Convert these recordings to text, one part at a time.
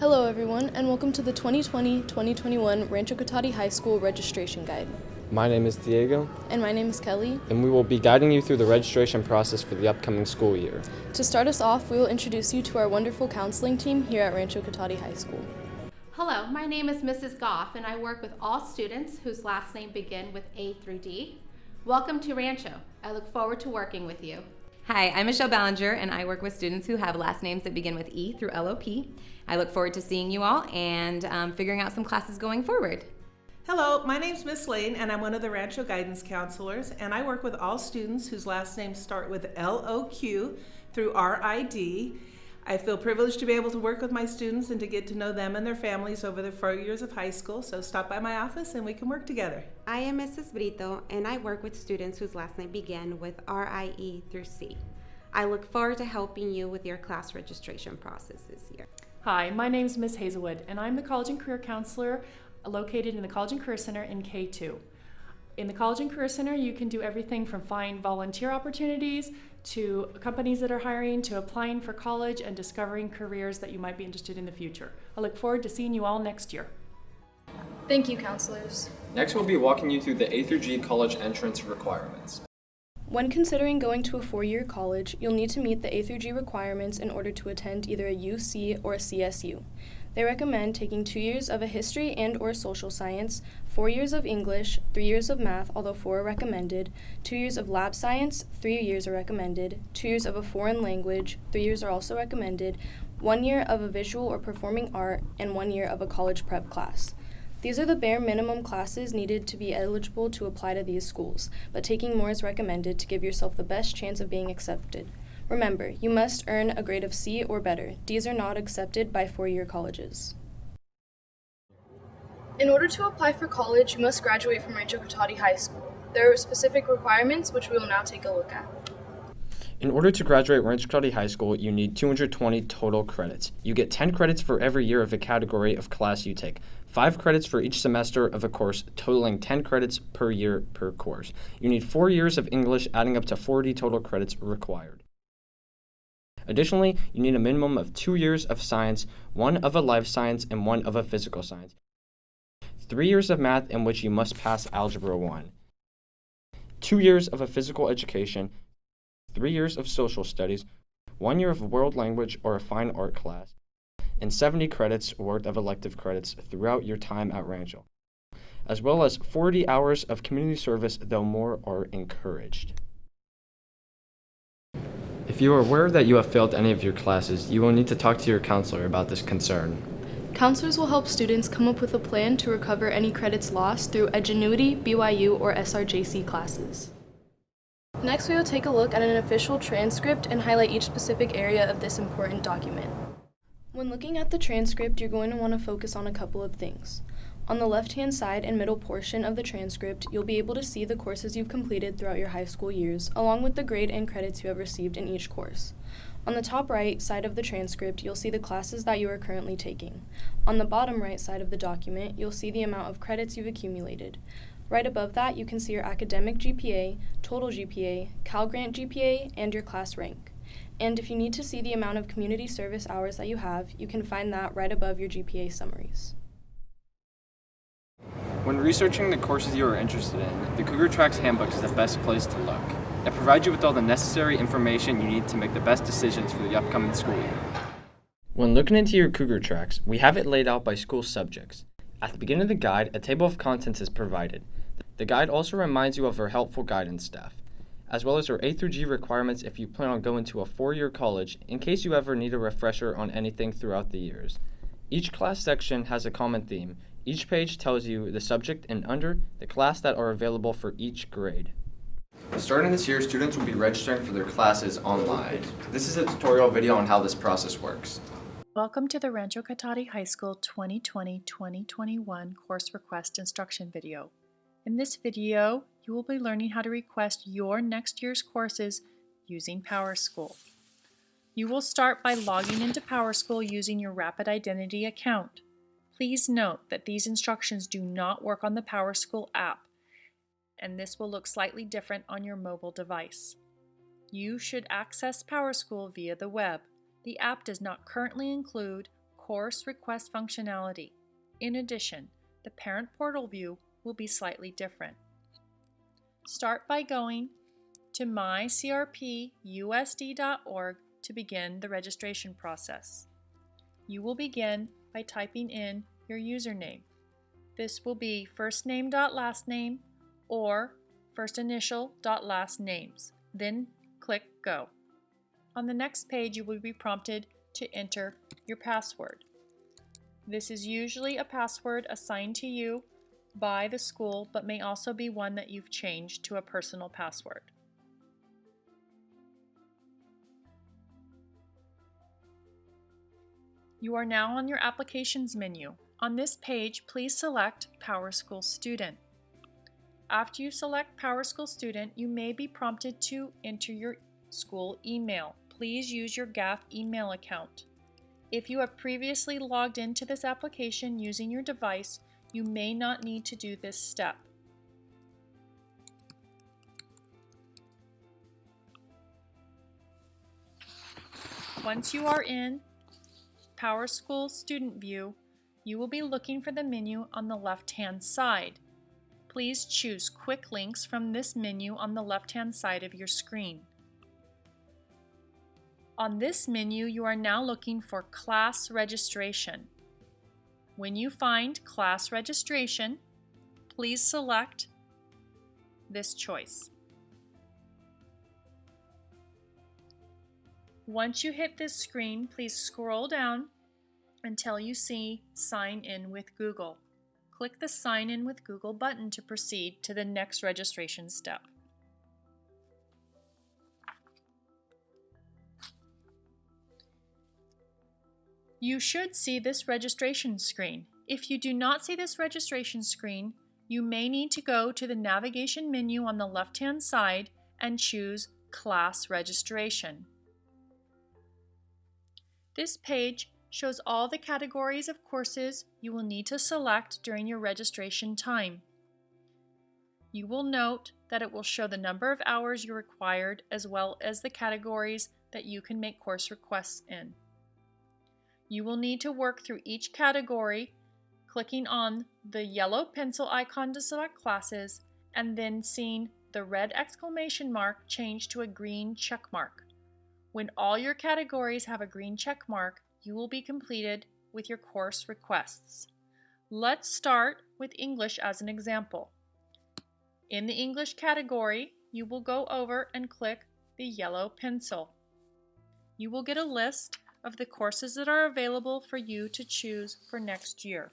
Hello everyone, and welcome to the 2020-2021 Rancho Cotati High School Registration Guide. My name is Diego. And my name is Kelly. And we will be guiding you through the registration process for the upcoming school year. To start us off, we will introduce you to our wonderful counseling team here at Rancho Cotati High School. Hello, my name is Mrs. Goff, and I work with all students whose last name begin with A through D. Welcome to Rancho. I look forward to working with you. Hi, I'm Michelle Ballinger, and I work with students who have last names that begin with E through LOP. I look forward to seeing you all and figuring out some classes going forward. Hello, my name's Miss Lane, and I'm one of the Rancho Guidance Counselors, and I work with all students whose last names start with LOQ through RID. I feel privileged to be able to work with my students and to get to know them and their families over the 4 years of high school, so stop by my office and we can work together. I am Mrs. Brito, and I work with students whose last name begin with RIE through C. I look forward to helping you with your class registration process this year. Hi, my name is Ms. Hazelwood, and I'm the College and Career Counselor located in the College and Career Center in K2. In the College and Career Center, you can do everything from find volunteer opportunities to companies that are hiring, to applying for college and discovering careers that you might be interested in the future. I look forward to seeing you all next year. Thank you, counselors. Next, we'll be walking you through the A through G college entrance requirements. When considering going to a four-year college, you'll need to meet the A through G requirements in order to attend either a UC or a CSU. They recommend taking 2 years of a history and or social science, 4 years of English, 3 years of math, although 4 are recommended, 2 years of lab science, 3 years are recommended, 2 years of a foreign language, 3 years are also recommended, 1 year of a visual or performing art, and 1 year of a college prep class. These are the bare minimum classes needed to be eligible to apply to these schools, but taking more is recommended to give yourself the best chance of being accepted. Remember, you must earn a grade of C or better. D's are not accepted by four-year colleges. In order to apply for college, you must graduate from Rancho Cotati High School. There are specific requirements, which we will now take a look at. In order to graduate Rancho Cotati High School, you need 220 total credits. You get 10 credits for every year of a category of class you take, 5 credits for each semester of a course, totaling 10 credits per year per course. You need 4 years of English, adding up to 40 total credits required. Additionally, you need a minimum of 2 years of science, 1 of a life science, and 1 of a physical science. 3 years of math in which you must pass Algebra 1. 2 years of a physical education, 3 years of social studies, 1 year of world language or a fine art class, and 70 credits worth of elective credits throughout your time at Rancho, as well as 40 hours of community service, though more are encouraged. If you are aware that you have failed any of your classes, you will need to talk to your counselor about this concern. Counselors will help students come up with a plan to recover any credits lost through Edgenuity, BYU, or SRJC classes. Next, we will take a look at an official transcript and highlight each specific area of this important document. When looking at the transcript, you're going to want to focus on a couple of things. On the left-hand side and middle portion of the transcript, you'll be able to see the courses you've completed throughout your high school years, along with the grade and credits you have received in each course. On the top right side of the transcript, you'll see the classes that you are currently taking. On the bottom right side of the document, you'll see the amount of credits you've accumulated. Right above that, you can see your academic GPA, total GPA, Cal Grant GPA, and your class rank. And if you need to see the amount of community service hours that you have, you can find that right above your GPA summaries. When researching the courses you are interested in, the Cougar Tracks Handbook is the best place to look. It provides you with all the necessary information you need to make the best decisions for the upcoming school year. When looking into your Cougar Tracks, we have it laid out by school subjects. At the beginning of the guide, a table of contents is provided. The guide also reminds you of our helpful guidance staff, as well as our A through G requirements if you plan on going to a 4-year college, in case you ever need a refresher on anything throughout the years. Each class section has a common theme. Each page tells you the subject and under the class that are available for each grade. Starting this year, students will be registering for their classes online. This is a tutorial video on how this process works. Welcome to the Rancho Cotati High School 2020-2021 course request instruction video. In this video, you will be learning how to request your next year's courses using PowerSchool. You will start by logging into PowerSchool using your Rapid Identity account. Please note that these instructions do not work on the PowerSchool app, and this will look slightly different on your mobile device. You should access PowerSchool via the web. The app does not currently include course request functionality. In addition, the parent portal view will be slightly different. Start by going to mycrpusd.org to begin the registration process. You will begin by typing in your username. This will be firstname.lastname or firstinitial.lastnames. Then click Go. On the next page, you will be prompted to enter your password. This is usually a password assigned to you by the school, but may also be one that you've changed to a personal password. You are now on your Applications menu. On this page, please select PowerSchool Student. After you select PowerSchool Student, you may be prompted to enter your school email. Please use your GAF email account. If you have previously logged into this application using your device, you may not need to do this step. Once you are in PowerSchool Student View, you will be looking for the menu on the left-hand side. Please choose Quick Links from this menu on the left-hand side of your screen. On this menu, you are now looking for Class Registration. When you find Class Registration, please select this choice. Once you hit this screen, please scroll down until you see Sign In with Google. Click the Sign In with Google button to proceed to the next registration step. You should see this registration screen. If you do not see this registration screen, you may need to go to the navigation menu on the left-hand side and choose Class Registration. This page shows all the categories of courses you will need to select during your registration time. You will note that it will show the number of hours you required as well as the categories that you can make course requests in. You will need to work through each category, clicking on the yellow pencil icon to select classes, and then seeing the red exclamation mark change to a green check mark. When all your categories have a green check mark, you will be completed with your course requests. Let's start with English as an example. In the English category, you will go over and click the yellow pencil. You will get a list of the courses that are available for you to choose for next year.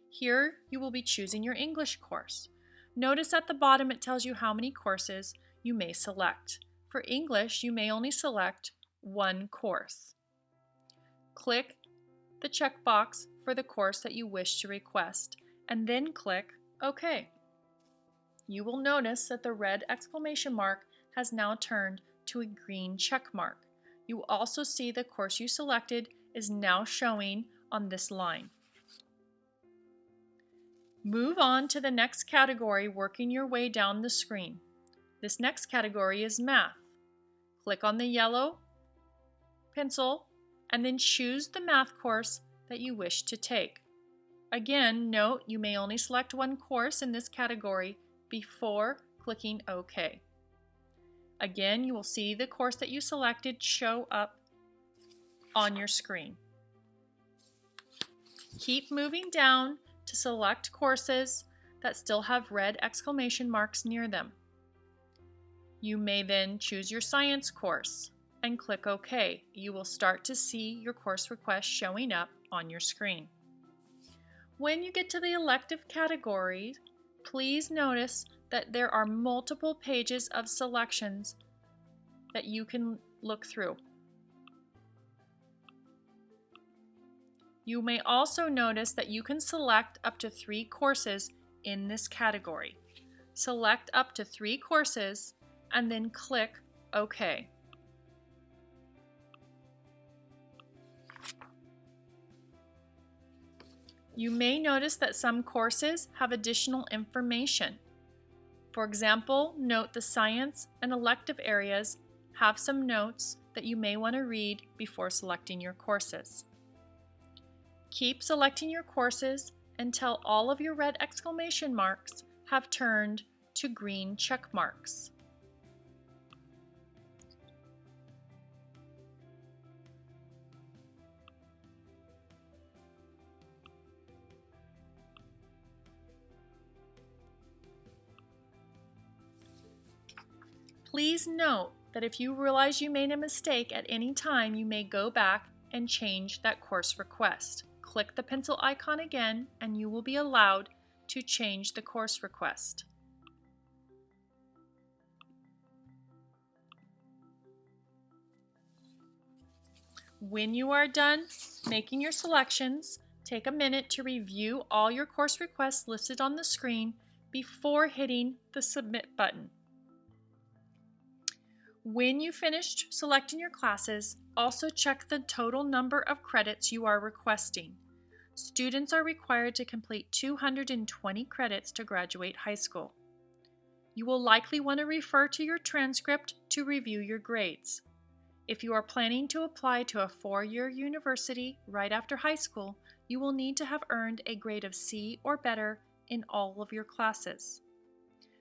Here, you will be choosing your English course. Notice at the bottom it tells you how many courses you may select. For English, you may only select one course. Click the checkbox for the course that you wish to request, and then click OK. You will notice that the red exclamation mark has now turned to a green check mark. You will also see the course you selected is now showing on this line. Move on to the next category, working your way down the screen. This next category is Math. Click on the yellow pencil and then choose the math course that you wish to take. Again, note you may only select one course in this category before clicking OK. Again, you will see the course that you selected show up on your screen. Keep moving down to select courses that still have red exclamation marks near them. You may then choose your science course and click OK. You will start to see your course request showing up on your screen. When you get to the elective category, please notice that there are multiple pages of selections that you can look through. You may also notice that you can select up to 3 courses in this category. Select up to 3 courses and then click OK. You may notice that some courses have additional information. For example, note the science and elective areas have some notes that you may want to read before selecting your courses. Keep selecting your courses until all of your red exclamation marks have turned to green check marks. Please note that if you realize you made a mistake at any time, you may go back and change that course request. Click the pencil icon again and you will be allowed to change the course request. When you are done making your selections, take a minute to review all your course requests listed on the screen before hitting the Submit button. When you finished selecting your classes, also check the total number of credits you are requesting. Students are required to complete 220 credits to graduate high school. You will likely want to refer to your transcript to review your grades. If you are planning to apply to a four-year university right after high school, you will need to have earned a grade of C or better in all of your classes.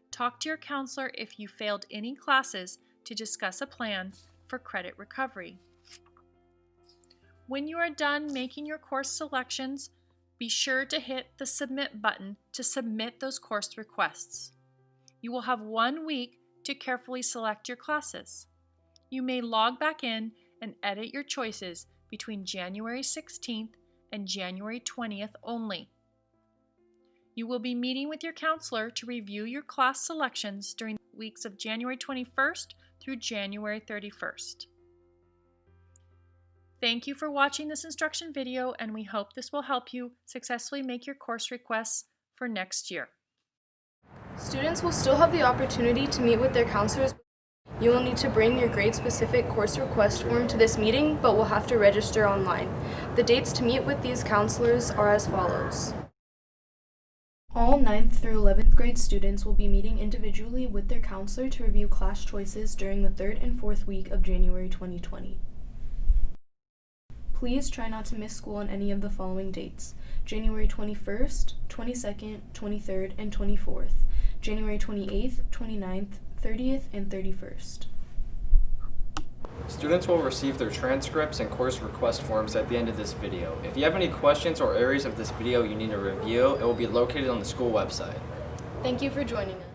Talk to your counselor if you failed any classes to discuss a plan for credit recovery. When you are done making your course selections, be sure to hit the Submit button to submit those course requests. You will have 1 week to carefully select your classes. You may log back in and edit your choices between January 16th and January 20th only. You will be meeting with your counselor to review your class selections during the weeks of January 21st through January 31st. Thank you for watching this instruction video, and we hope this will help you successfully make your course requests for next year. Students will still have the opportunity to meet with their counselors. You will need to bring your grade-specific course request form to this meeting, but will have to register online. The dates to meet with these counselors are as follows. All 9th through 11th grade students will be meeting individually with their counselor to review class choices during the 3rd and 4th week of January 2020. Please try not to miss school on any of the following dates: January 21st, 22nd, 23rd, and 24th, January 28th, 29th, 30th, and 31st. Students will receive their transcripts and course request forms at the end of this video. If you have any questions or areas of this video you need to review, it will be located on the school website. Thank you for joining us.